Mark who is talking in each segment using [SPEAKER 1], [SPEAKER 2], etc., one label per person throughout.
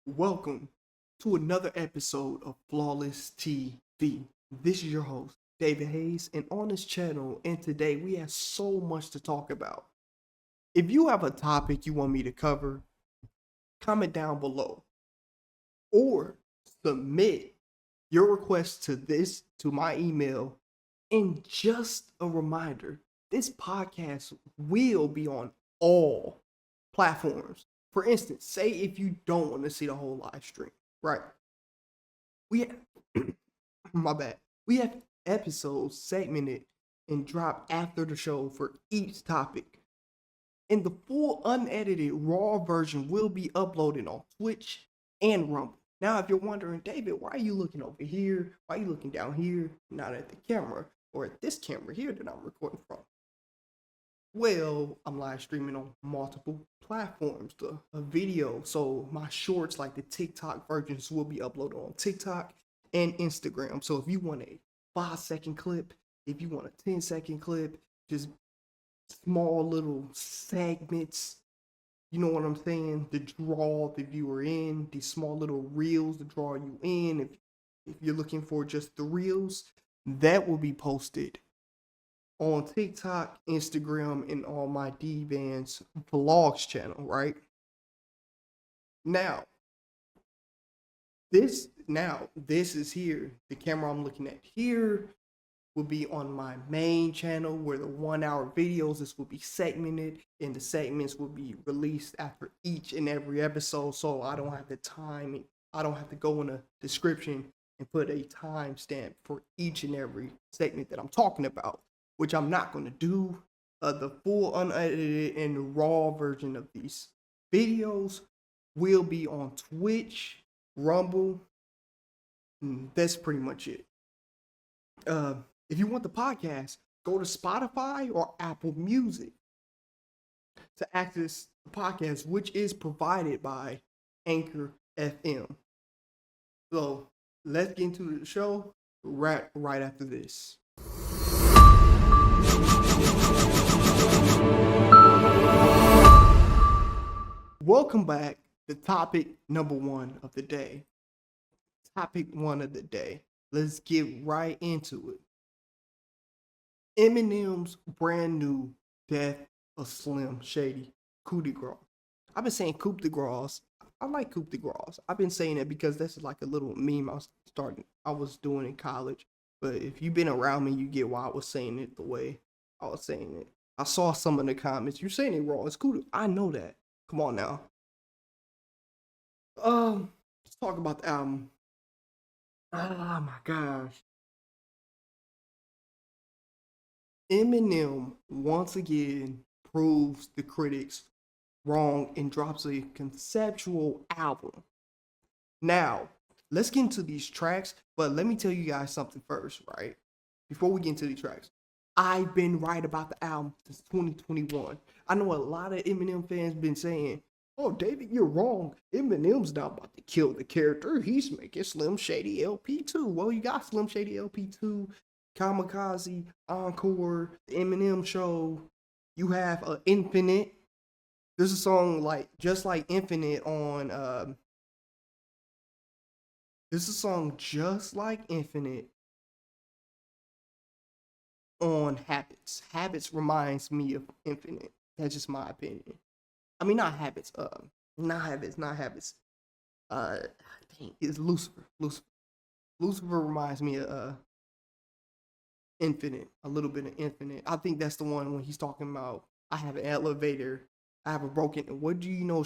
[SPEAKER 1] Welcome to another episode of Flawless TV. This is your host, David Hayes, and on this channel, and today we have so much to talk about. If you have a topic you want me to cover, comment down below or submit your request to my email. And just a reminder, this podcast will be on all platforms. For instance, say if you don't want to see the whole live stream, right? We have, my bad. We have episodes segmented and drop after the show for each topic. And the full unedited raw version will be uploaded on Twitch and Rumble. Now, if you're wondering, David, why are you looking over here? Why are you looking down here, not at the camera, or at this camera here that I'm recording from? Well, I'm live streaming on multiple platforms, a video. So my shorts, like the TikTok versions, will be uploaded on TikTok and Instagram. So if you want a 5-second clip, if you want a 10-second clip, just small little segments, you know what I'm saying, to draw the viewer in, these small little reels to draw you in. If you're looking for just the reels, that will be posted on TikTok, Instagram, and on my D-Vans vlogs channel, right? Now, this is here. The camera I'm looking at here will be on my main channel where the 1 hour videos, this will be segmented and the segments will be released after each and every episode. So I don't have to go in a description and put a timestamp for each and every segment that I'm talking about, which I'm not going to do. The full unedited and raw version of these videos will be on Twitch, Rumble. That's pretty much it. If you want the podcast, go to Spotify or Apple Music to access the podcast, which is provided by Anchor FM. So let's get into the show right after this. Welcome back to topic number one of the day. Topic one of the day. Let's get right into it. Eminem's brand new Death of Slim Shady, Coup de Gras. I've been saying Coupe de Gras. I like Coupe de Gras. I've been saying it because that's like a little meme I was doing in college. But if you've been around me, you get why I was saying it the way I was saying it. I saw some in the comments. You're saying it wrong. It's cool. I know that. Come on now. Let's talk about the album. Oh my gosh. Eminem once again proves the critics wrong and drops a conceptual album. Now, let's get into these tracks, but let me tell you guys something first, right? Before we get into these tracks. I've been right about the album since 2021. I know a lot of Eminem fans been saying, "Oh, David, you're wrong. Eminem's not about to kill the character. He's making Slim Shady LP2." Well, you got Slim Shady LP2, Kamikaze, Encore, the Eminem Show. You have Infinite. There's a song like just like Infinite on. There's a song just like Infinite on Habits. Habits reminds me of Infinite. That's just my opinion. I mean, not Habits. Not Habits. Uh, dang, it's Lucifer. Lucifer reminds me of Infinite. A little bit of Infinite. I think that's the one when he's talking about I have an elevator. I have a broken. What do you know?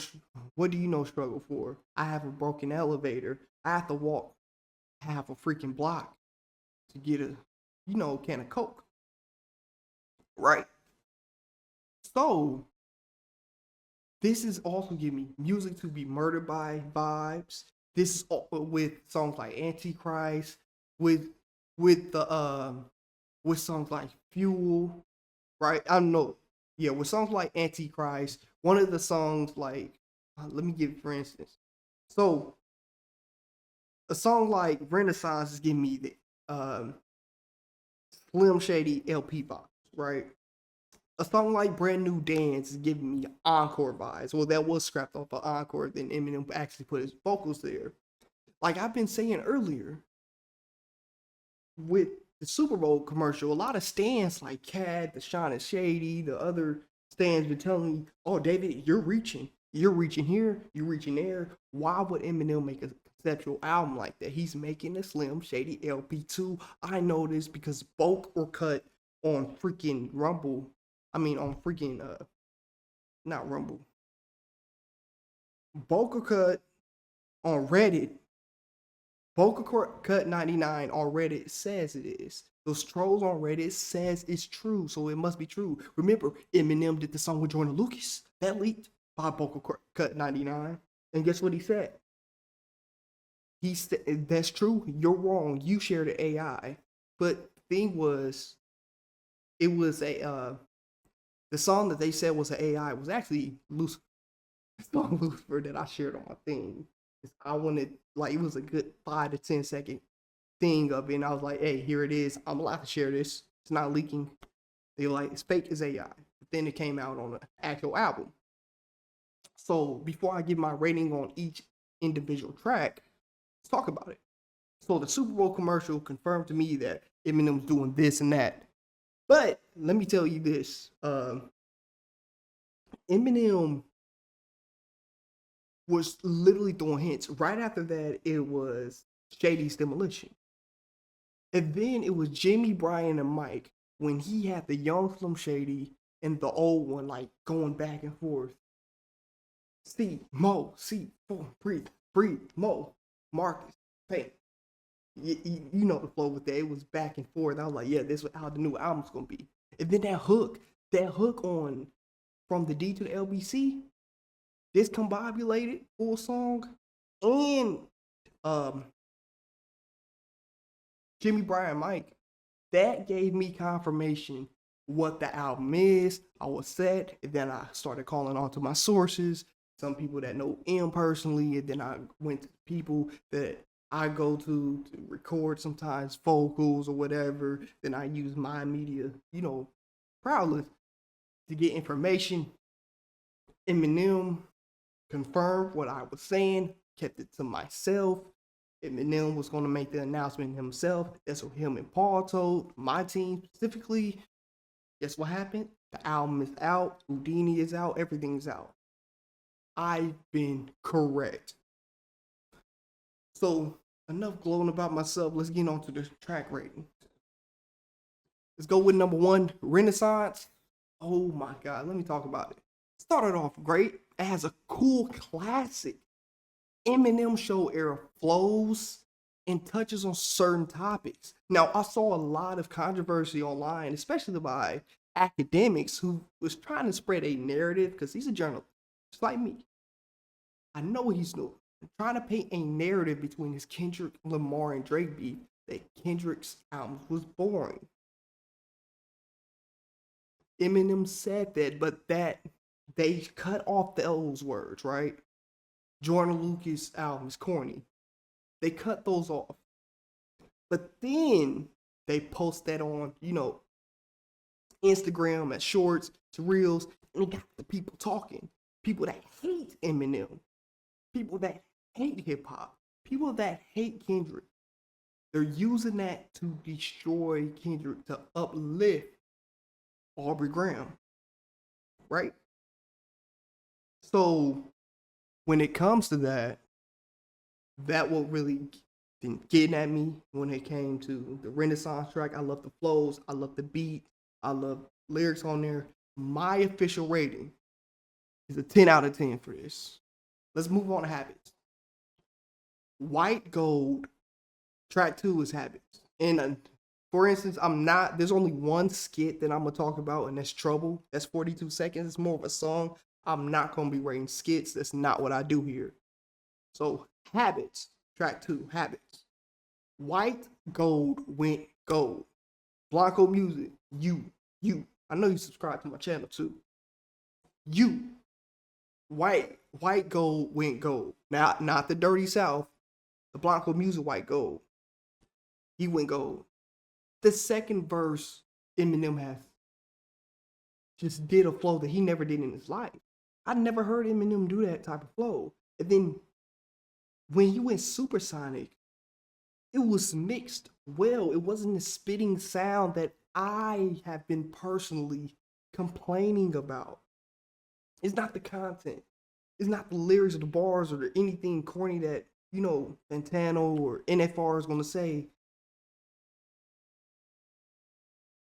[SPEAKER 1] What do you know? Struggle for? I have a broken elevator. I have to walk half a freaking block to get a, can of Coke. Right. So this is also giving me music to be murdered by vibes. This is with songs like Antichrist, with with the with songs like Fuel, right? I don't know. Yeah, with songs like Antichrist, one of the songs like let me give for instance. So a song like Renaissance is giving me the Slim Shady LP vibes, right? A song like Brand New Dance is giving me Encore vibes. Well, that was scrapped off of Encore, then Eminem actually put his vocals there. Like I've been saying earlier, with the Super Bowl commercial, a lot of stands like Cad, the Sean and Shady, the other stands been telling me, "Oh, David, you're reaching here, you're reaching there." Why would Eminem make a conceptual album like that? He's making a Slim Shady LP2. I know this because both were cut on freaking Rumble. I mean, on freaking not Rumble. Vocal cut on Reddit. Vocal cut 99 on Reddit says it is. Those trolls on Reddit says it's true, so it must be true. Remember, Eminem did the song with Jordan Lucas. That leaked by Vocal cut 99. And guess what he said? He said, that's true. You're wrong. You shared the AI. But the thing was, it was the song that they said was an AI was actually Lucifer. The song Lucifer that I shared on my thing. I wanted, like, it was a good 5 to 10 second thing of it, and I was like, hey, here it is. I'm allowed to share this. It's not leaking. They were like, it's fake as AI. But then it came out on an actual album. So before I give my rating on each individual track, let's talk about it. So the Super Bowl commercial confirmed to me that Eminem's doing this and that. But let me tell you this. Eminem was literally throwing hints. Right after that, it was Shady's Demolition. And then it was Jimmy, Brian, and Mike when he had the young Slim Shady and the old one like going back and forth. See, Mo, see, breathe, Mo, Marcus, Payne. You know the flow with that. It was back and forth. I was like, yeah, this is how the new album's gonna be. And then that hook on From the D to the LBC, discombobulated full song, and Jimmy, Brian, Mike, that gave me confirmation what the album is. I was set, and then I started calling on to my sources, some people that know M personally, and then I went to people that I go to record sometimes vocals or whatever. Then I use my media, proudly to get information. Eminem confirmed what I was saying, kept it to myself. Eminem was going to make the announcement himself. That's what him and Paul told my team specifically. Guess what happened? The album is out. Houdini is out. Everything's out. I've been correct. So enough gloating about myself. Let's get on to the track rating. Let's go with number 1, Renaissance. Oh my God, let me talk about it. Started off great. It has a cool classic Eminem show era flows and touches on certain topics. Now, I saw a lot of controversy online, especially by academics who was trying to spread a narrative because he's a journalist, just like me. I know what he's doing. Trying to paint a narrative between his Kendrick Lamar and Drake beef that Kendrick's album was boring. Eminem said that, but that they cut off those words, right? Jordan Lucas album is corny. They cut those off. But then they post that on, Instagram as shorts to reels, and it got the people talking. People that hate Eminem. People that hate hip hop. People that hate Kendrick. They're using that to destroy Kendrick, to uplift Aubrey Graham. Right? So when it comes to that, that will really get at me when it came to the Renaissance track. I love the flows. I love the beat. I love lyrics on there. My official rating is a 10 out of 10 for this. Let's move on to Habits. White Gold, track 2 is Habits. And for instance, there's only one skit that I'm going to talk about, and that's Trouble. That's 42 seconds. It's more of a song. I'm not going to be rating skits. That's not what I do here. So, Habits, track 2, Habits. White Gold went gold. Blanco Music, you. I know you subscribe to my channel too. You. White Gold went gold. Now, not the Dirty South. The Blanco Music White Gold. He went gold. The second verse, Eminem has just did a flow that he never did in his life. I never heard Eminem do that type of flow. And then when he went Supersonic, it was mixed well. It wasn't a spitting sound that I have been personally complaining about. It's not the content. It's not the lyrics or the bars or anything corny that, Fantano or NFR is going to say.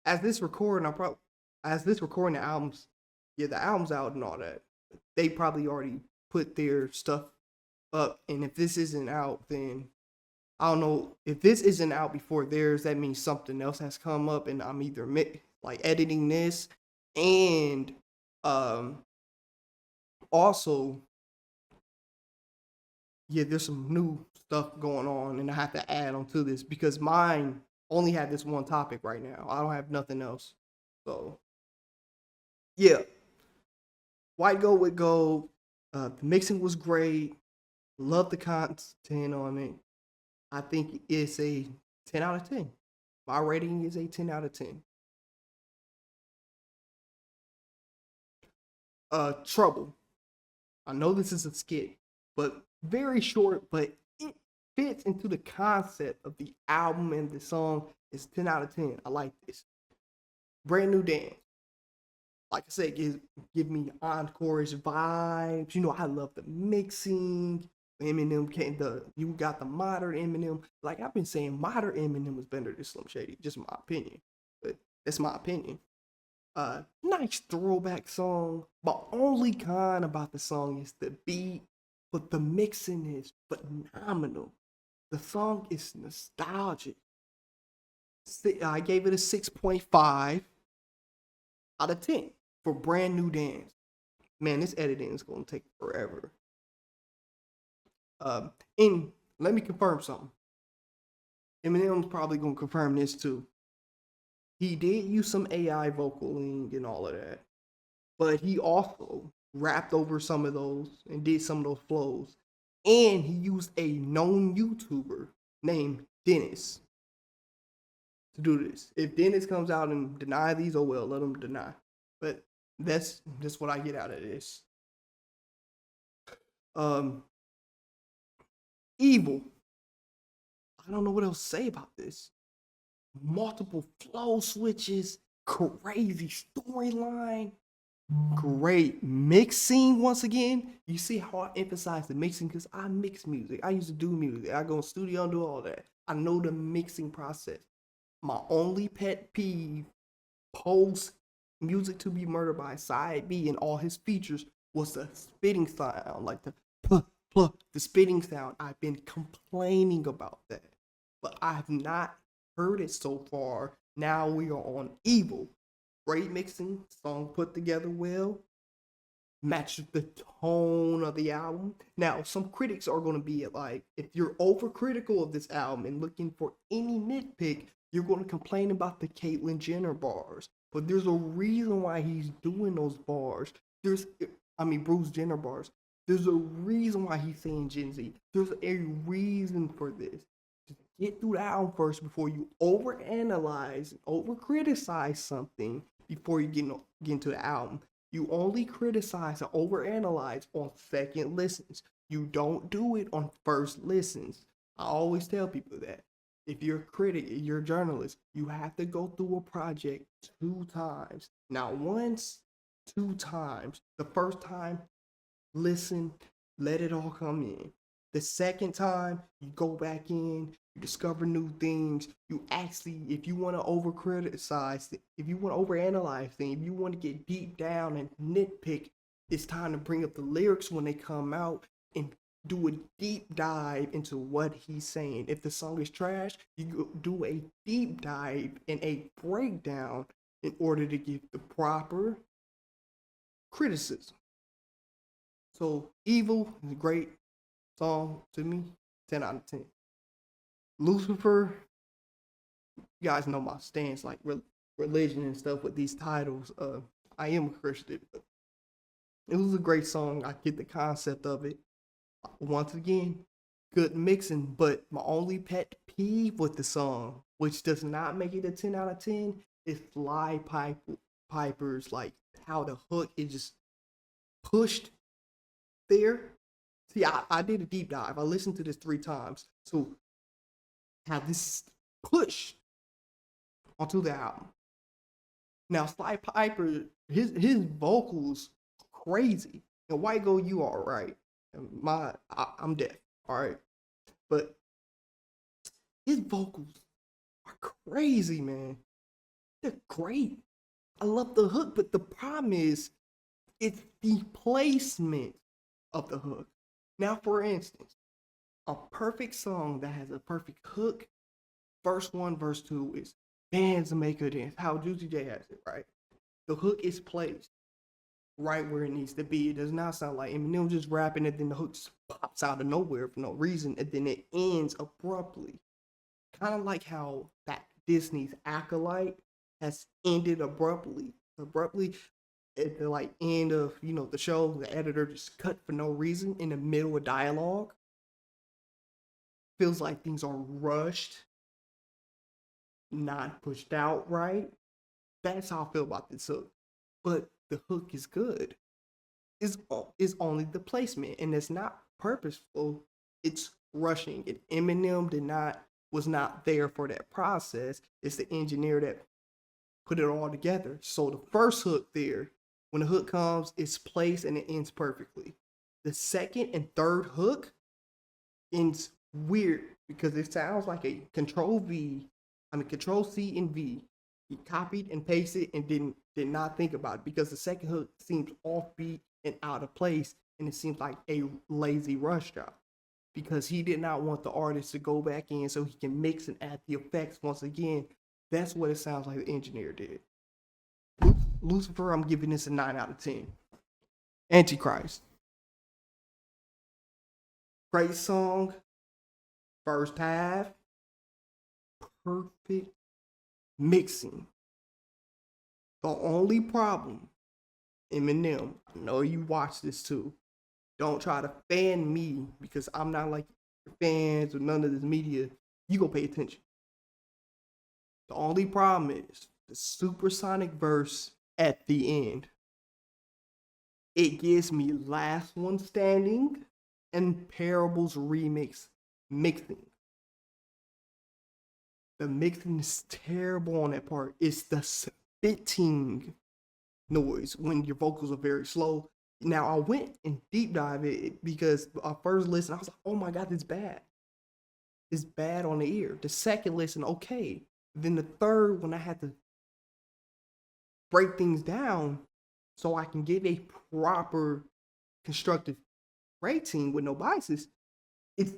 [SPEAKER 1] As this recording, the albums, the album's out and all that. They probably already put their stuff up. And if this isn't out, then I don't know. If this isn't out before theirs, that means something else has come up, and I'm either like editing this, and also, there's some new stuff going on, and I have to add on to this because mine only had this one topic right now. I don't have nothing else. So, yeah, White Gold with Gold. The mixing was great. Love the content on it. I think it's a 10 out of 10. My rating is a 10 out of 10. Trouble. I know this is a skit, but very short, but it fits into the concept of the album and the song. It's 10 out of 10. I like this. Brand New Dance. Like I said, give me Encore's vibes. I love the mixing. Eminem you got the modern Eminem. Like I've been saying, modern Eminem was better than Slim Shady. Just my opinion. But that's my opinion. Nice throwback song. My only con about the song is the beat, but the mixing is phenomenal. The song is nostalgic. I gave it a 6.5 out of 10 for Brand New Dance. Man, this editing is going to take forever. And let me confirm something. Eminem's probably going to confirm this too. He did use some AI vocaling and all of that, but he also rapped over some of those and did some of those flows. And he used a known YouTuber named Dennis to do this. If Dennis comes out and deny these, oh well, let him deny. But that's what I get out of this. Evil. I don't know what else to say about this. Multiple flow switches, crazy storyline, great mixing once again. You see how I emphasize the mixing because I mix music. I used to do music. I go in the studio and do all that. I know the mixing process. My only pet peeve post Music to Be Murdered by Side B and all his features was the spitting sound, like the the spitting sound. I've been complaining about that, but I have not heard it so far. Now we are on Evil. Great mixing, song put together well, matches the tone of the album. Now, some critics are going to be like, if you're overcritical of this album and looking for any nitpick, you're going to complain about the Caitlyn Jenner bars. But there's a reason why he's doing those bars. Bruce Jenner bars. There's a reason why he's saying Gen Z. There's a reason for this. Just get through the album first before you overanalyze, overcriticize something before you get into the album. You only criticize and overanalyze on second listens. You don't do it on first listens. I always tell people that. If you're a critic, you're a journalist, you have to go through a project 2 times. Not once, 2 times. The first time, listen, let it all come in. The second time, you go back in, you discover new things. You actually, if you want to over-criticize, if you want to overanalyze things, if you want to get deep down and nitpick, it's time to bring up the lyrics when they come out and do a deep dive into what he's saying. If the song is trash, you do a deep dive and a breakdown in order to give the proper criticism. So Evil is a great song to me, 10 out of 10. Lucifer, you guys know my stance, like religion and stuff with these titles. I am a Christian, but it was a great song. I get the concept of it. Once again, good mixing, but my only pet peeve with the song, which does not make it a 10 out of 10, is Sly Pyper's like how the hook is just pushed there. See, I did a deep dive. I listened to this 3 times. So how this is pushed onto the album. Now Sly Pyper, his vocals crazy. And White Go, you all right. I'm deaf, all right. But his vocals are crazy, man. They're great. I love the hook, but the problem is it's the placement of the hook. Now, for instance, a perfect song that has a perfect hook, verse 1, verse 2 is Bands Make Her Dance, how Juicy J has it, right? The hook is placed right where it needs to be. It does not sound like Eminem just rapping and then the hook just pops out of nowhere for no reason and then it ends abruptly. Kind of like how that Disney's Acolyte has ended abruptly at the like end of the show. The editor just cut for no reason in the middle of dialogue. Feels like things are rushed, not pushed out right. That's how I feel about this hook. But the hook is good. It's only the placement, and it's not purposeful. It's rushing. And Eminem was not there for that process. It's the engineer that put it all together. So the first hook there, when the hook comes, it's placed and it ends perfectly. The second and third hook ends weird because it sounds like a Control C and V. He copied and pasted and did not think about it because the second hook seems offbeat and out of place, and it seems like a lazy rush job because he did not want the artist to go back in so he can mix and add the effects once again. That's what it sounds like the engineer did. Lucifer, I'm giving this a 9 out of 10. Antichrist. Great song. First half. Perfect mixing. The only problem, Eminem, I know you watch this too. Don't try to fan me because I'm not like fans or none of this media. You go pay attention. The only problem is the Supersonic verse at the end. It gives me Last One Standing and Parable's remix mixing. The mixing is terrible on that part. It's the spitting noise when your vocals are very slow. Now, I went and deep dive it because our first listen, I was like, oh my God, it's bad. It's bad on the ear. The second listen, okay. Then the third, when I had to break things down so I can give a proper constructive rating with no biases, it's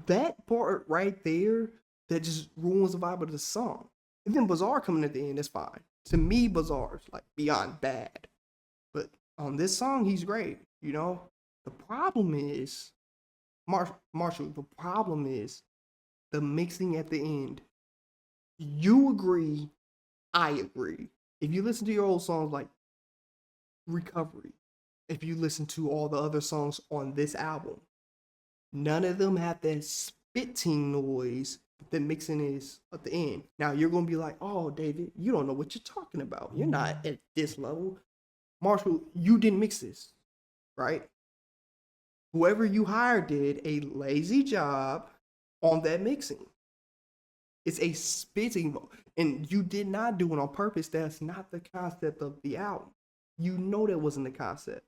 [SPEAKER 1] that part right there that just ruins the vibe of the song. And then Bazaar coming at the end, that's fine. To me, Bazaar's like beyond bad. But on this song, he's great, The problem is, Marshall, the problem is the mixing at the end. You agree, I agree. If you listen to your old songs like Recovery, if you listen to all the other songs on this album, none of them have that spitting noise that mixing is at the end. Now you're gonna be like, oh, David, you don't know what you're talking about. You're not at this level. Marshall, you didn't mix this, right? Whoever you hired did a lazy job on that mixing. It's a spitting, and you did not do it on purpose. That's not the concept of the album. You know that wasn't the concept.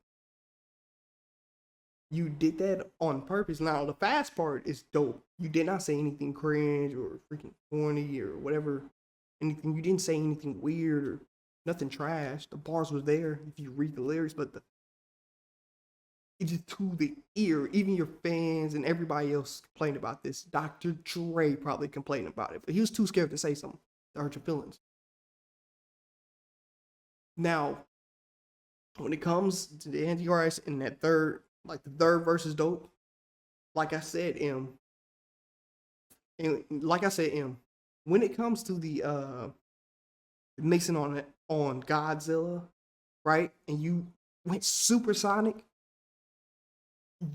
[SPEAKER 1] You did that on purpose. Now, the fast part is dope. You did not say anything cringe or freaking corny or whatever. Anything. You didn't say anything weird or nothing trash. The bars was there if you read the lyrics, but it's just to the ear. Even your fans and everybody else complained about this. Dr. Dre probably complained about it, but he was too scared to say something to hurt your feelings. Now, when it comes to the Antichrist and that third, like the third verse is dope. Like I said, when it comes to the mixing on Godzilla, right? And you went supersonic,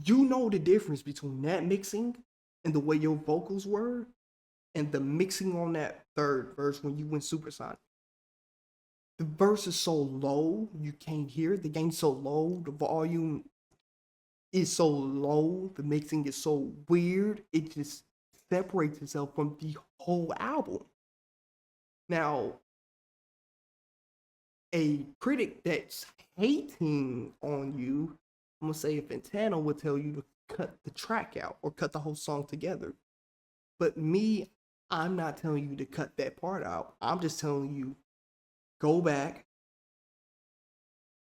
[SPEAKER 1] you know the difference between that mixing and the way your vocals were and the mixing on that third verse when you went supersonic. The verse is so low, you can't hear it. The gain's so low, the volume is so low, the mixing is so weird. It just separates itself from the whole album. Now, a critic that's hating on you, I'm gonna say if Fantano would tell you to cut the track out or cut the whole song together. But me, I'm not telling you to cut that part out. I'm just telling you go back,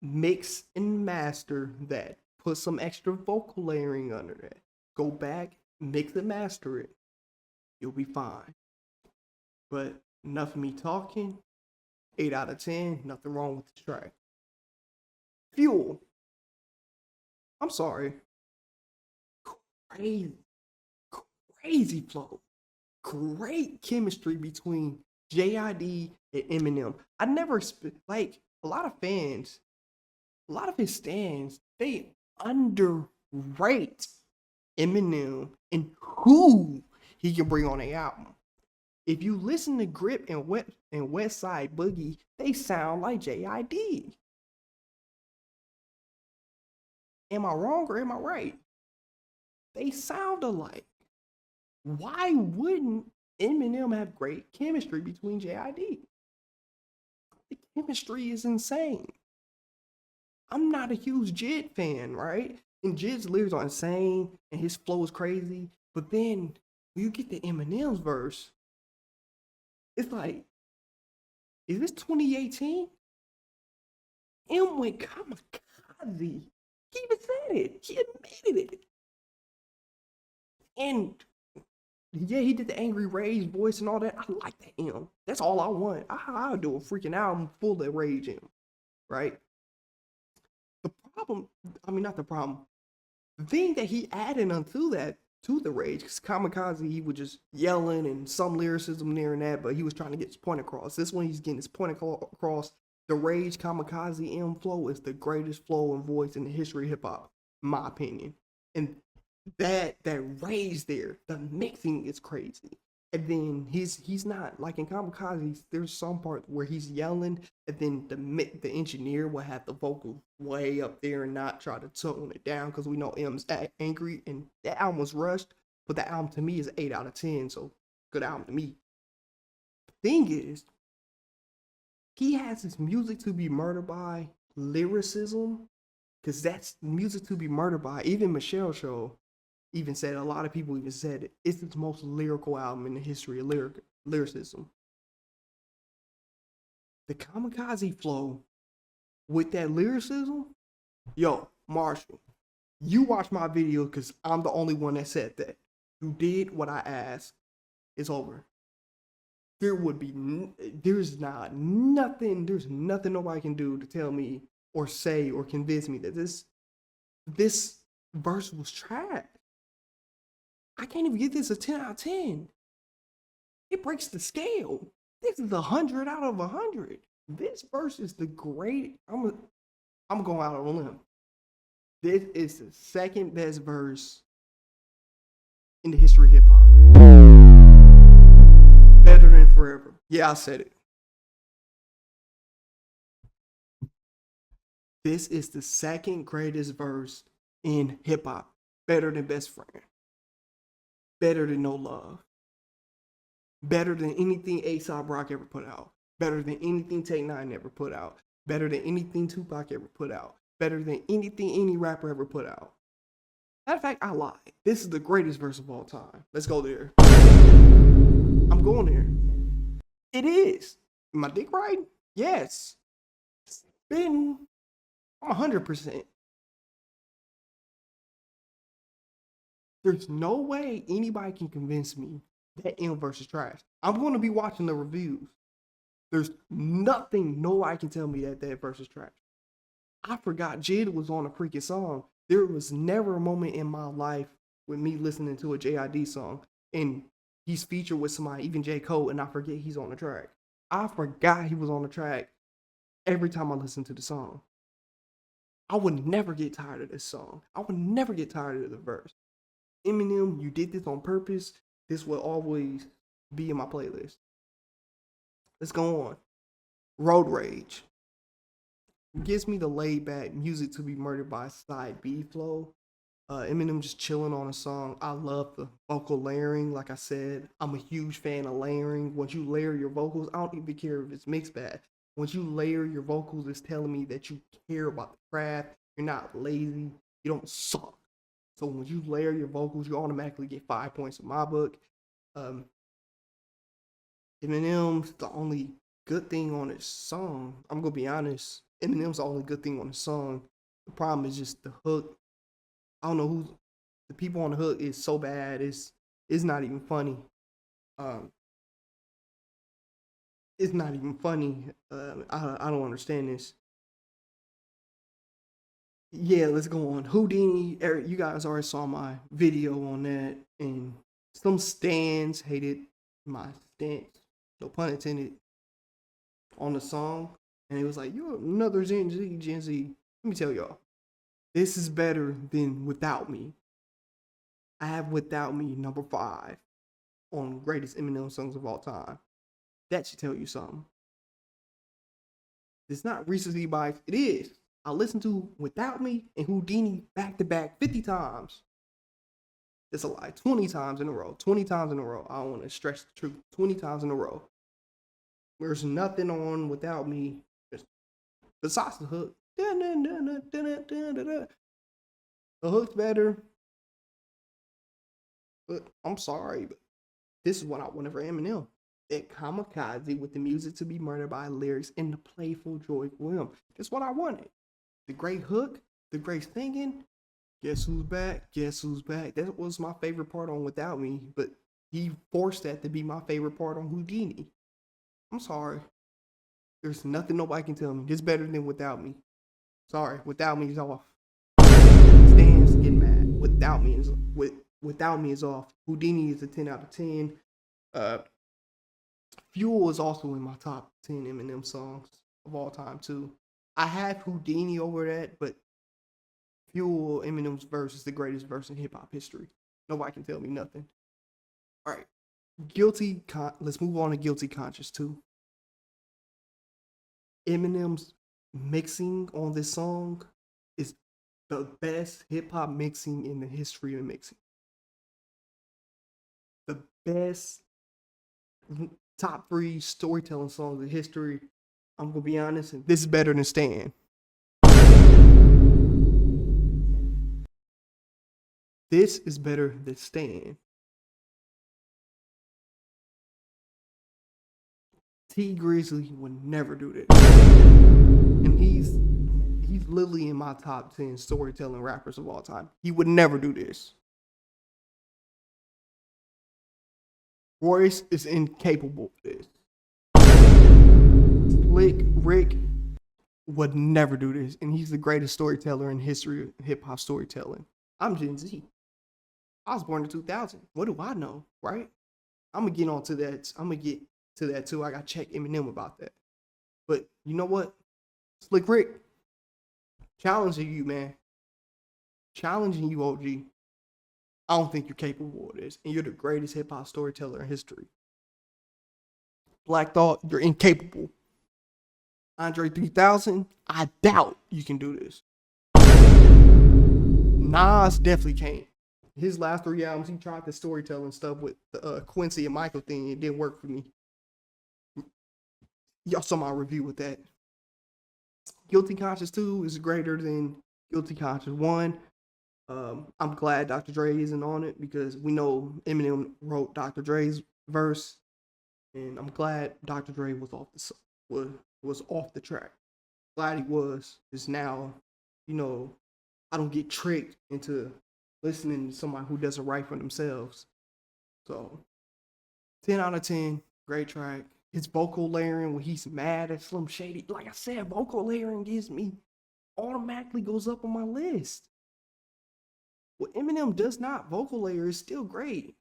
[SPEAKER 1] mix and master that. Put some extra vocal layering under that. Go back, mix and master it. You'll be fine. But enough of me talking. 8 out of 10. Nothing wrong with the track. Fuel. I'm sorry. Crazy, crazy flow. Great chemistry between JID and Eminem. I never like a lot of fans, a lot of his stands, they underrate Eminem and who he can bring on a album. If you listen to Grip and West Side Boogie, they sound like JID. Am I wrong or am I right? They sound alike. Why wouldn't Eminem have great chemistry between JID? The chemistry is insane. I'm not a huge Jid fan, right? And Jid's lyrics are insane and his flow is crazy. But then when you get to Eminem's verse, it's like, is this 2018? M went kamikaze. He even said it. He admitted it. And yeah, he did the angry rage voice and all that. I like that M. That's all I want. I'll do a freaking album full of rage M, right? The problem, I mean, not the problem. The thing that he added onto that, to the rage, because Kamikaze, he was just yelling and some lyricism there and that, but he was trying to get his point across. This one, he's getting his point across. The rage Kamikaze M flow is the greatest flow and voice in the history of hip hop, in my opinion. And that rage there, the mixing is crazy. And then he's not like in Kamikaze. There's some part where he's yelling, and then the engineer will have the vocal way up there and not try to tone it down because we know M's angry and that album was rushed. But the album to me is 8 out of 10, so good album to me. The thing is, he has his music to be murdered by lyricism, because that's music to be murdered by. Even Michelle Show even said, a lot of people even said it, it's the most lyrical album in the history of lyricism. The Kamikaze flow with that lyricism, yo, Marshall, you watch my video because I'm the only one that said that. You did what I asked. It's over. There's nothing nobody can do to tell me or say or convince me that this verse was trash. I can't even give this a 10 out of 10. It breaks the scale. This is 100 out of 100. This verse is the great. I'm going out on a limb. This is the second best verse in the history of hip hop. Better than Forever. Yeah, I said it. This is the second greatest verse in hip hop. Better than Best Friend. Better than No Love. Better than anything A$AP Rock ever put out. Better than anything Take 9 ever put out. Better than anything Tupac ever put out. Better than anything any rapper ever put out. Matter of fact, I lied. This is the greatest verse of all time. Let's go there. I'm going there. It is. Am I dick right? Yes. I'm 100%. There's no way anybody can convince me that M verse is trash. I'm going to be watching the reviews. There's nothing nobody can tell me that verse is trash. I forgot Jid was on a freaking song. There was never a moment in my life with me listening to a JID song and he's featured with somebody, even J. Cole, and I forget he's on the track. I forgot he was on the track every time I listen to the song. I would never get tired of this song. I would never get tired of the verse. Eminem, you did this on purpose. This will always be in my playlist. Let's go on. Road Rage gives me the laid back music to be murdered by side B flow. Eminem just chilling on a song. I love the vocal layering. Like I said, I'm a huge fan of layering. Once you layer your vocals, I don't even care if it's mixed bad. Once you layer your vocals, it's telling me that you care about the craft. You're not lazy. You don't suck. So when you layer your vocals, you automatically get 5 points in my book. Um, Eminem's the only good thing on his song. I'm gonna be honest. Eminem's the only good thing on the song. The problem is just the hook. I don't know who the people on the hook is so bad. It's not even funny. Um, it's not even funny. I don't understand this. Yeah, let's go on. Houdini, Eric, you guys already saw my video on that, and some stands hated my stance, no pun intended, on the song, and it was like, "You're another Gen Z, Gen Z." Let me tell y'all, this is better than Without Me. I have Without Me number 5 on greatest Eminem songs of all time. That should tell you something. It's not recency bias. It is. I listened to Without Me and Houdini back to back 50 times. It's a lie. 20 times in a row. 20 times in a row. I don't want to stretch the truth. 20 times in a row. There's nothing on Without Me besides the hook. The hook's better. But I'm sorry, but this is what I wanted for Eminem. That kamikaze with the music to be murdered by lyrics and the playful, joyful hymn. That's what I wanted. The great hook, the great singing. Guess who's back? Guess who's back? That was my favorite part on Without Me, but he forced that to be my favorite part on Houdini. I'm sorry. There's nothing nobody can tell me. This better than Without Me. Sorry, Without Me is off. Stan's getting mad. Without Me is off. Houdini is a 10 out of 10. Fuel is also in my top 10 Eminem songs of all time too. I have Houdini over that, but Fuel, Eminem's verse is the greatest verse in hip hop history. Nobody can tell me nothing. All right, let's move on to Guilty Conscious too. Eminem's mixing on this song is the best hip hop mixing in the history of mixing. The best top 3 storytelling songs in history. I'm gonna be honest, and this is better than Stan. This is better than Stan. T Grizzly would never do this, and he's literally in my top 10 storytelling rappers of all time. He would never do this. Royce is incapable of this. Slick Rick would never do this, and he's the greatest storyteller in history of hip hop storytelling. I'm Gen Z. I was born in 2000. What do I know, right? I'm gonna get on to that. I'm gonna get to that too. I gotta check Eminem about that. But you know what? Slick Rick, challenging you, man. Challenging you, OG. I don't think you're capable of this, and you're the greatest hip hop storyteller in history. Black Thought, you're incapable. Andre 3000, I doubt you can do this. Nas definitely can't. His last 3 albums, he tried the storytelling stuff with the Quincy and Michael thing. It didn't work for me. Y'all saw my review with that. Guilty Conscious 2 is greater than Guilty Conscious 1. I'm glad Dr. Dre isn't on it because we know Eminem wrote Dr. Dre's verse, and I'm glad Dr. Dre was off the track. Glad he was. Is now, I don't get tricked into listening to somebody who doesn't write for themselves. So, 10 out of 10, great track. His vocal layering when he's mad at Slim Shady, like I said, vocal layering automatically goes up on my list. What Eminem does not vocal layer is still great,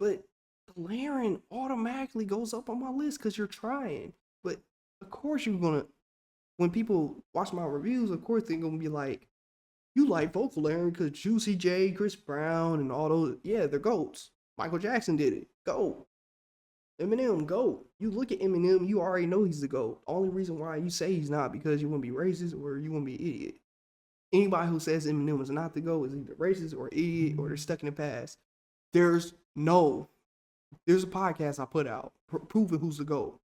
[SPEAKER 1] but the layering automatically goes up on my list because you're trying. But of course when people watch my reviews, of course they're gonna be like, you like vocal layering because Juicy J, Chris Brown, and all those, yeah, they're GOATs. Michael Jackson did it. Go. Eminem, GOAT. You look at Eminem, you already know he's the GOAT. Only reason why you say he's not because you want to be racist or you want to be an idiot. Anybody who says Eminem is not the GOAT is either racist or idiot or they're stuck in the past. There's a podcast I put out proving who's the GOAT.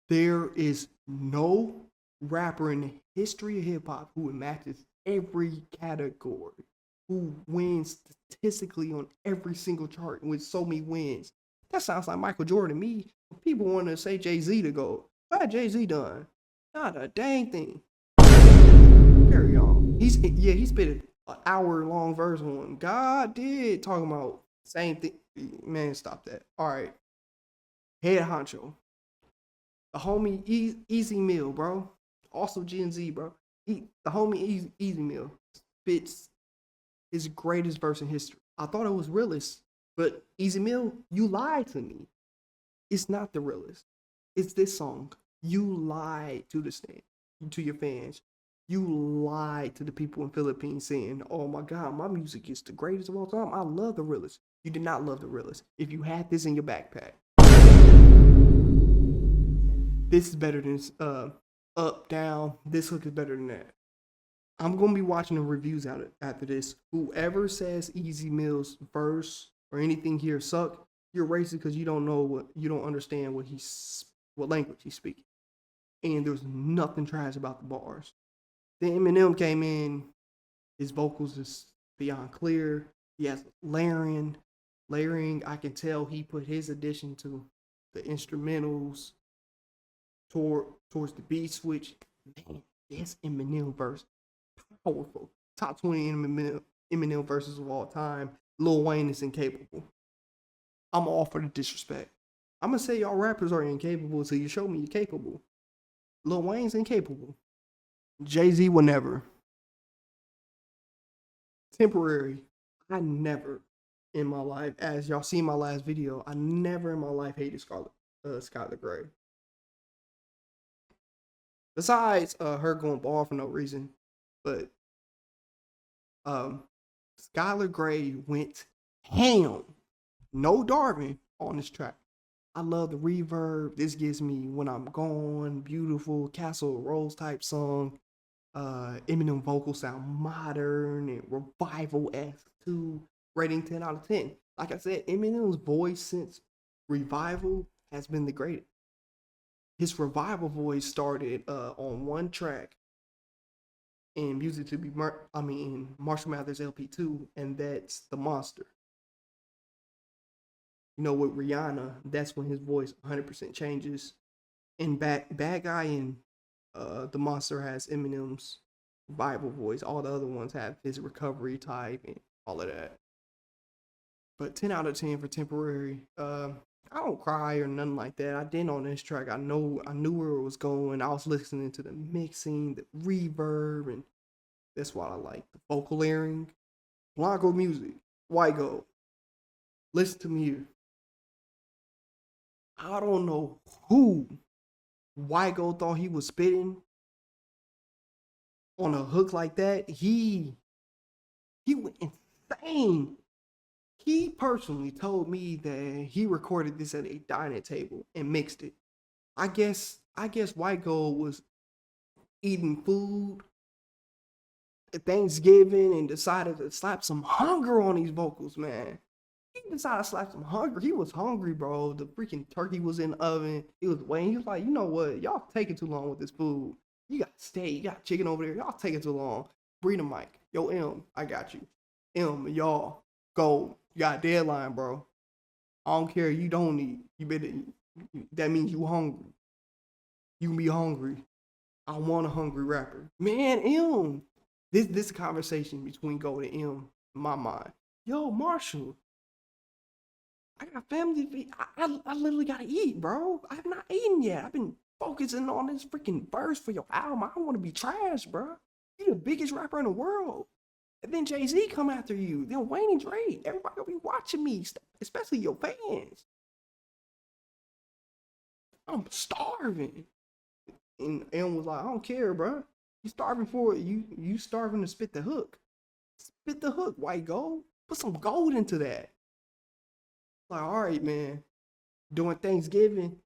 [SPEAKER 1] There is no rapper in the history of hip hop who matches every category, who wins statistically on every single chart with so many wins. That sounds like Michael Jordan to me. People want to say Jay-Z to go. What had Jay-Z done? Not a dang thing. Carry on. He spit an hour-long verse on God did talking about same thing. Man, stop that. All right. Head honcho. The homie Easy Meal, bro. Also Gen Z, bro. The homie Easy Meal spits his greatest verse in history. I thought it was realist, but Easy Meal, you lied to me. It's not the realest. It's this song. You lied to your fans. You lied to the people in Philippines saying, "Oh my God, my music is the greatest of all time. I love the realest." You did not love the realest. If you had this in your backpack, this is better than up, down. This hook is better than that. I'm gonna be watching the reviews after this. Whoever says Easy Mill's verse or anything here suck, you're racist because you don't understand what language he's speaking. And there's nothing trash about the bars. Then Eminem came in, his vocals is beyond clear. He has layering. I can tell he put his addition to the instrumentals towards the beat switch. Man, this Eminem verse, powerful. Top 20 Eminem verses of all time. Lil Wayne is incapable. I'm all for the disrespect. I'm gonna say y'all rappers are incapable until you show me you're capable. Lil Wayne's incapable. Jay-Z will never. Temporary. I never in my life, as y'all see in my last video, I never in my life hated Skylar Grey. Besides her going bald for no reason, but Skylar Grey went ham, no Darvin on this track. I love the reverb. This gives me When I'm Gone, beautiful Castle Rose type song. Eminem vocals sound modern and revival-esque too. Rating 10 out of 10. Like I said, Eminem's voice since Revival has been the greatest. His Revival voice started on one track in Music to Be Marshall Mathers LP2, and that's The Monster. You know, with Rihanna, that's when his voice 100% changes. And Bad Guy and The Monster has Eminem's Bible voice. All the other ones have his recovery type and all of that. But 10 out of 10 for Temporary. I don't cry or nothing like that. I didn't on this track. I knew where it was going. I was listening to the mixing, the reverb, and that's what I like. The vocal layering. Blanco music. White Gold. Listen to me here. I don't know who White Gold thought he was spitting on a hook like that. He went insane. He personally told me that he recorded this at a dining table and mixed it. I guess White Gold was eating food at Thanksgiving and decided to slap some hunger on these vocals, man. He decided to slap some hunger. He was hungry, bro. The freaking turkey was in the oven. He was waiting. He was like, you know what? Y'all taking too long with this food. You got steak. You got chicken over there. Y'all taking too long. Breathe the mic. Yo, M, I got you. M, y'all, go. You got a deadline, bro. I don't care. You don't eat. You better. That means you hungry. You can be hungry. I want a hungry rapper. Man, M. This is a conversation between Gold and M in my mind. Yo, Marshall. I got family to feed. I literally gotta eat, bro. I have not eaten yet. I've been focusing on this freaking verse for your album. I don't want to be trash, bro. You're the biggest rapper in the world. And then Jay-Z come after you. Then Wayne and Drake. Everybody will be watching me, especially your fans. I'm starving. And M was like, I don't care, bro. You starving for it. You starving to spit the hook. Spit the hook, White Gold. Put some gold into that. Like, all right, man. during Thanksgiving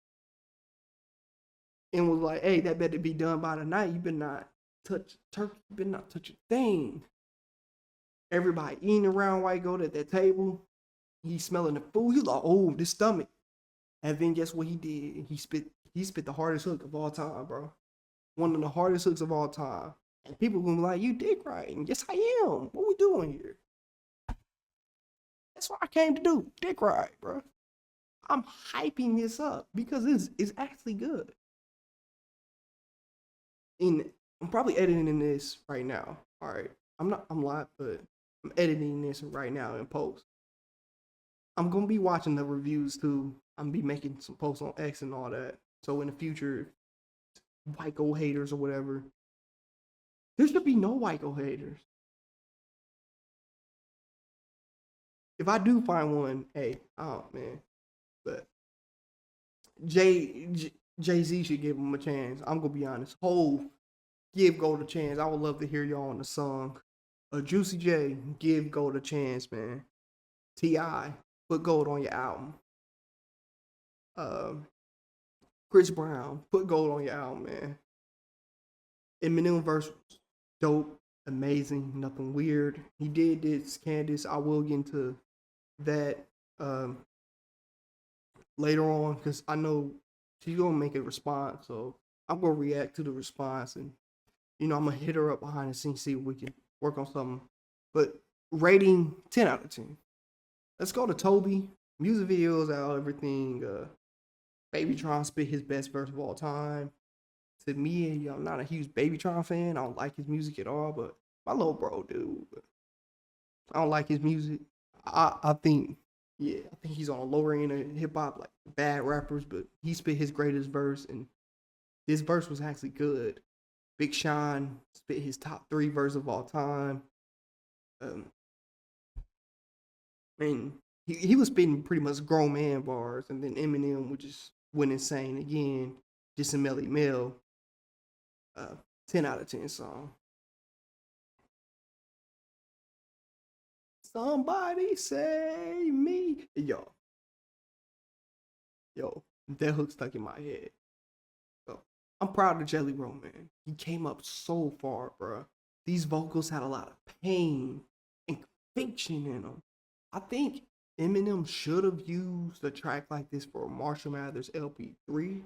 [SPEAKER 1] and was like, hey, that better be done by the night. You better not touch turkey, you better not touch a thing. Everybody eating around White Goat at that table. He's smelling the food. He's like, oh, this stomach. And then guess what he did? He spit the hardest hook of all time, bro. One of the hardest hooks of all time. And people gonna be like, you dick riding. Yes, I am. What we doing here? That's what I came to do. Dick ride, bro. I'm hyping this up because it's actually good. And I'm probably editing this right now. All right. I'm live, but I'm editing this right now in post. I'm gonna be watching the reviews too. I'm gonna be making some posts on X and all that. So in the future, white gold haters or whatever, there should be no white gold haters. If I do find one, hey, oh man, but Jay Z should give him a chance. I'm gonna be honest. Hove, give Gold a chance. I would love to hear y'all on the song. Juicy J, give Gold a chance, man. Ti, put Gold on your album. Um, Chris Brown, put Gold on your album, man. Eminem verse, dope, amazing, nothing weird. He did this, Candace. I will get into that um, later on because I know she's gonna make a response. So I'm gonna react to the response, and I'm gonna hit her up behind the scenes, see if we can work on something. But rating 10 out of 10. Let's go to Toby. Music videos out, everything. Baby Tron spit his best verse of all time. To me, I'm not a huge Baby Tron fan. I don't like his music at all, but my little bro, dude. I don't like his music. I think, yeah, I think he's on a lower end of hip hop, like bad rappers, but he spit his greatest verse, and this verse was actually good. Big Sean spit his top 3 verse of all time. Um, and he was spitting pretty much grown man bars, and then Eminem would just went insane again. Just a Melly Mel. 10 out of 10 song. Somebody save me. Yo, that hook stuck in my head. So I'm proud of Jelly Roll, man. He came up so far, bro. These vocals had a lot of pain and conviction in them. I think Eminem should have used a track like this for Marshall Mathers LP3,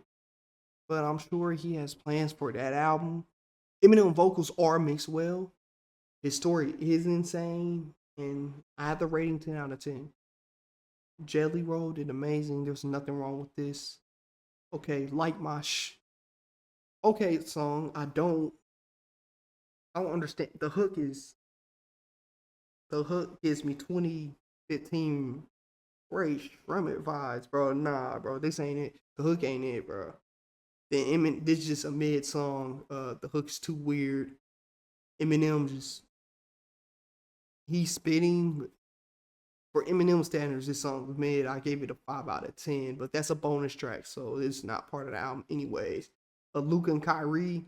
[SPEAKER 1] but I'm sure he has plans for that album. Eminem vocals are mixed well. His story is insane, and I have the rating 10 out of 10. Jelly Roll did amazing. There's nothing wrong with this. Okay, like my okay song. I don't understand. The hook gives me 2015 Ray Shremmett vibes, bro. Nah, bro, this ain't it. The hook ain't it, bro. This is just a mid song. The hook's too weird. Eminem just he's spitting. For Eminem standards, this song was mid. I gave it a 5 out of 10, but that's a bonus track, so it's not part of the album, anyways. Luke and Kyrie,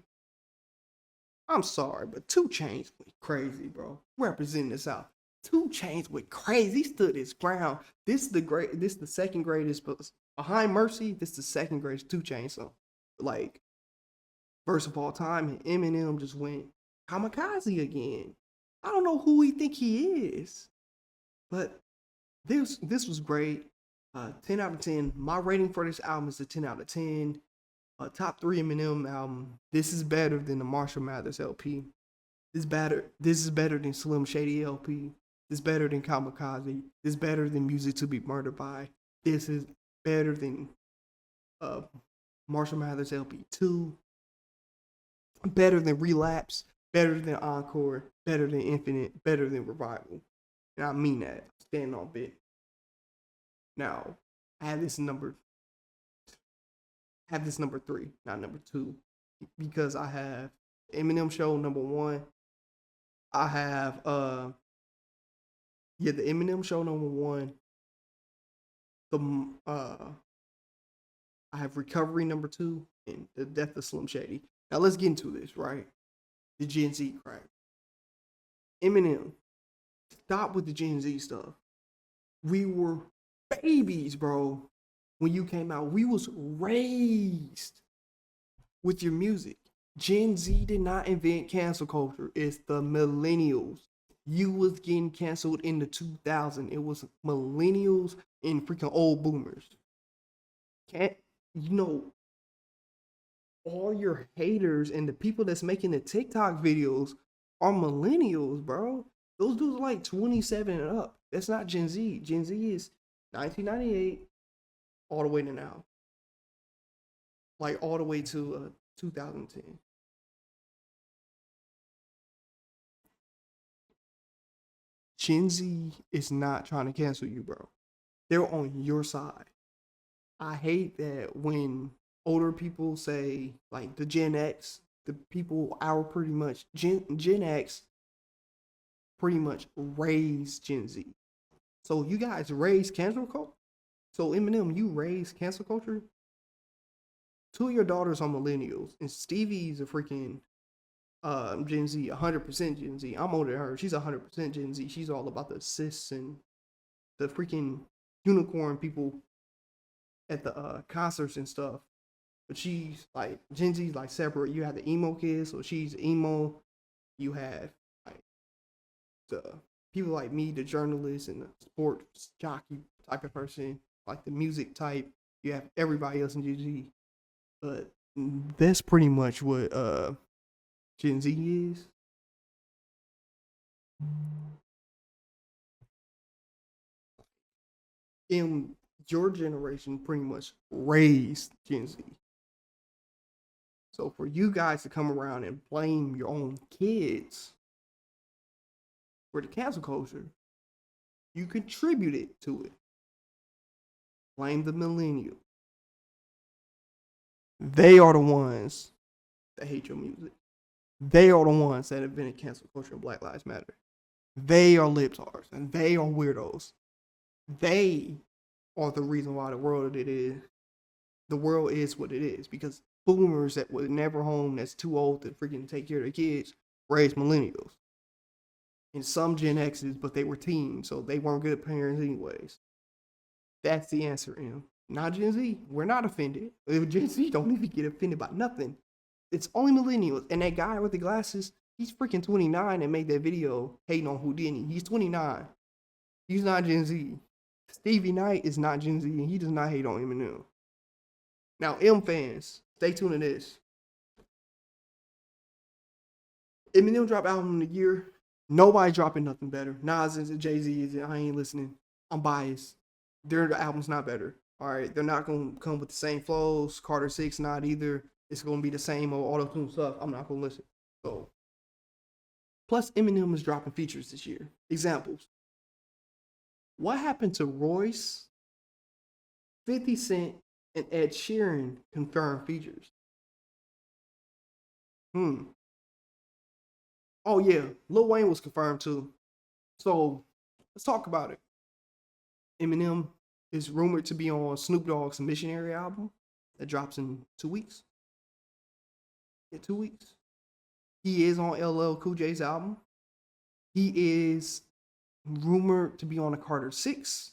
[SPEAKER 1] I'm sorry, but 2 Chainz went crazy, bro. Representing this out. 2 Chainz went crazy. He stood his ground. This is the second greatest, but behind Mercy, this is the second greatest 2 Chainz song. Like, verse of all time, and Eminem just went kamikaze again. I don't know who he think he is, but this was great. 10 out of 10. My rating for this album is a 10 out of 10. Top 3 Eminem album. This is better than the Marshall Mathers LP. This is better than Slim Shady LP. This is better than Kamikaze. This is better than Music to Be Murdered By. This is better than Marshall Mathers LP 2. Better than Relapse. Better than Encore. Better than Infinite. Better than Revival. And I mean that. Stand on bit. Now, I have this number 3, not number 2, because I have Eminem Show number 1. I have the Eminem Show number 1. I have Recovery number 2 and The Death of Slim Shady. Now let's get into this, right? The Gen Z crack. Eminem, stop with the Gen Z stuff. We were babies, bro. when you came out. We was raised with your music. Gen Z did not invent cancel culture. It's the millennials. You was getting canceled in the 2000s. It was millennials and freaking old boomers. Can't you know all your haters and the people that's making the TikTok videos are millennials, bro. Those dudes are like 27 and up. That's not Gen Z. Gen Z is 1998 all the way to now. Like all the way to 2010. Gen Z is not trying to cancel you, bro. They're on your side. I hate that when older people say like the Gen X, the people our pretty much Gen X pretty much raised Gen Z. So you guys raised cancel culture. So Eminem, you raised cancel culture. Two of your daughters are millennials, and Stevie's a freaking Gen Z, 100% Gen Z. I'm older than her. She's 100% Gen Z. She's all about the cis and the freaking unicorn people at the concerts and stuff. But she's like Gen Z's like separate. You have the emo kids, so she's emo. You have like the people like me, the journalist and the sports jockey type of person, like the music type. You have everybody else in Gen Z. But that's pretty much what Gen Z is. And your generation pretty much raised Gen Z. So for you guys to come around and blame your own kids for the cancel culture, you contributed to it. Blame the millennials. They are the ones that hate your music. They are the ones that invented cancel culture and Black Lives Matter. They are libtards and they are weirdos. They are the reason why the world is what it is, because boomers that were never home, that's too old to freaking take care of their kids, raised millennials. And some Gen X's, but they were teens, so they weren't good parents anyways. That's the answer, M. Not Gen Z. We're not offended. Gen Z don't even get offended by nothing. It's only millennials. And that guy with the glasses, he's freaking 29 and made that video hating on Houdini. He's 29. He's not Gen Z. Stevie Knight is not Gen Z, and he does not hate on Eminem. Now, M fans, stay tuned to this. Eminem dropped album in a year. Nobody dropping nothing better. Nas and Jay-Z is. I ain't listening. I'm biased. Their album's not better. All right, they're not gonna come with the same flows. Carter 6 not either. It's gonna be the same old auto-tune stuff. I'm not gonna listen. So, plus Eminem is dropping features this year. Examples. What happened to Royce, 50 Cent, and Ed Sheeran confirmed features? Oh yeah, Lil Wayne was confirmed too. So let's talk about it. Eminem is rumored to be on Snoop Dogg's Missionary album that drops in 2 weeks. Yeah, 2 weeks. He is on LL Cool J's album. He is rumored to be on a Carter 6.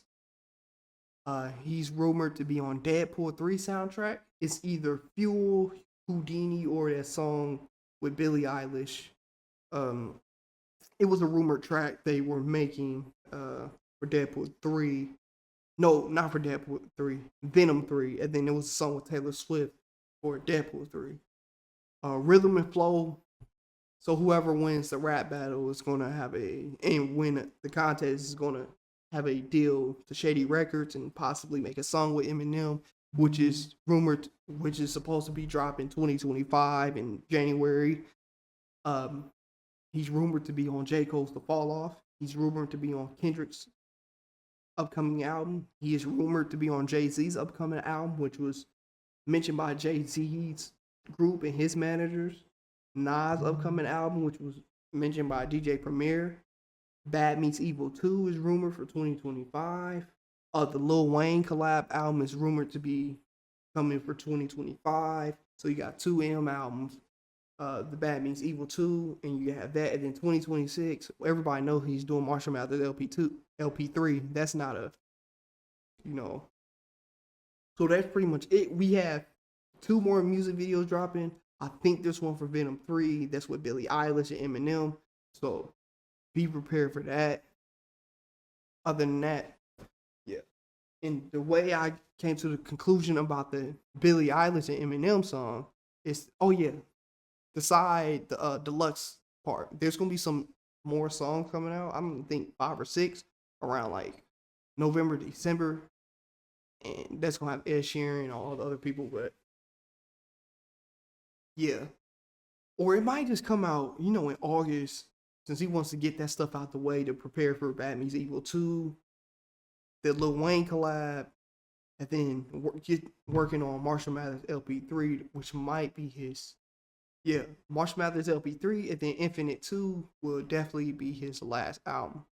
[SPEAKER 1] He's rumored to be on Deadpool 3 soundtrack. It's either Fuel, Houdini, or that song with Billie Eilish. It was a rumored track they were making for Deadpool 3. No, not for Deadpool 3. Venom 3. And then there was a song with Taylor Swift for Deadpool 3. Rhythm and Flow. So whoever wins the rap battle is going to have and win the contest is going to have a deal to Shady Records and possibly make a song with Eminem, which is rumored, which is supposed to be dropping 2025 in January. He's rumored to be on J. Cole's The Fall Off. He's rumored to be on Kendrick's upcoming album. He is rumored to be on Jay-Z's upcoming album, which was mentioned by Jay-Z's group and his managers. Nas' upcoming album, which was mentioned by DJ Premier. Bad Meets Evil 2 is rumored for 2025. The Lil Wayne collab album is rumored to be coming for 2025. So you got two M albums. The Bad Meets Evil 2, and you have that. And then 2026, everybody knows he's doing Marshall Mathers LP2, LP3. That's not a, So that's pretty much it. We have 2 more music videos dropping. I think there's one for Venom 3. That's with Billie Eilish and Eminem. So be prepared for that. Other than that, yeah. And the way I came to the conclusion about the Billie Eilish and Eminem song is, oh yeah, the deluxe part. There's gonna be some more songs coming out. I don't think 5 or 6 around like November, December, and that's gonna have Ed Sheeran and all the other people. But yeah, or it might just come out, in August, since he wants to get that stuff out the way to prepare for Bad Meets Evil 2, the Lil Wayne collab, and then get working on Marshall Mathers LP3, which might be his. Yeah, Marshall Mathers LP3, and then Infinite 2 will definitely be his last album,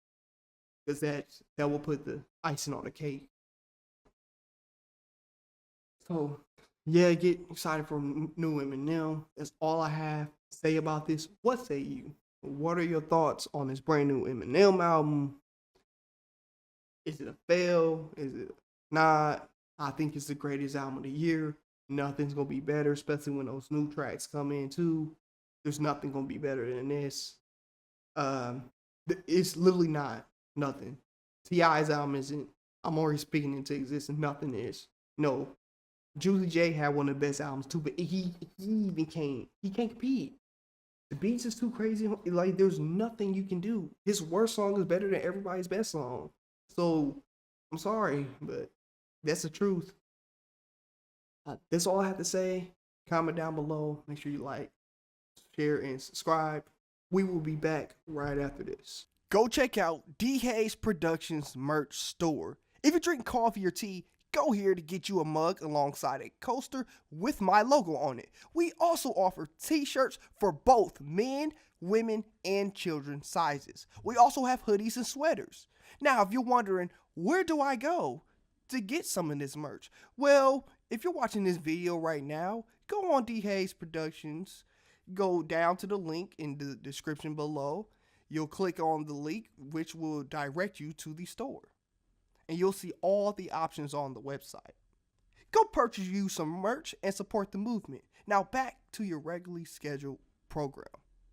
[SPEAKER 1] because that will put the icing on the cake. So yeah, get excited for new Eminem. That's all I have to say about this. What say you? What are your thoughts on this brand new Eminem album? Is it a fail? Is it not? I think it's the greatest album of the year. Nothing's gonna be better, especially when those new tracks come in too. There's nothing gonna be better than this. Um, it's literally not nothing. T.I.'s album isn't. I'm already speaking into existence. Nothing is. No, Juicy J had one of the best albums too, but he can't compete. The beats is too crazy. Like there's nothing you can do. His worst song is better than everybody's best song. So I'm sorry, but that's the truth. That's all I have to say. Comment down below. Make sure you like, share, and subscribe. We will be back right after this. Go check out D Hayes Productions merch store. If you drink coffee or tea, go here to get you a mug alongside a coaster with my logo on it. We also offer t-shirts for both men, women, and children sizes. We also have hoodies and sweaters. Now, if you're wondering, where do I go to get some of this merch? Well, if you're watching this video right now, go on D Hayes Productions, go down to the link in the description below. You'll click on the link, which will direct you to the store, and you'll see all the options on the website. Go purchase you some merch and support the movement. Now back to your regularly scheduled program.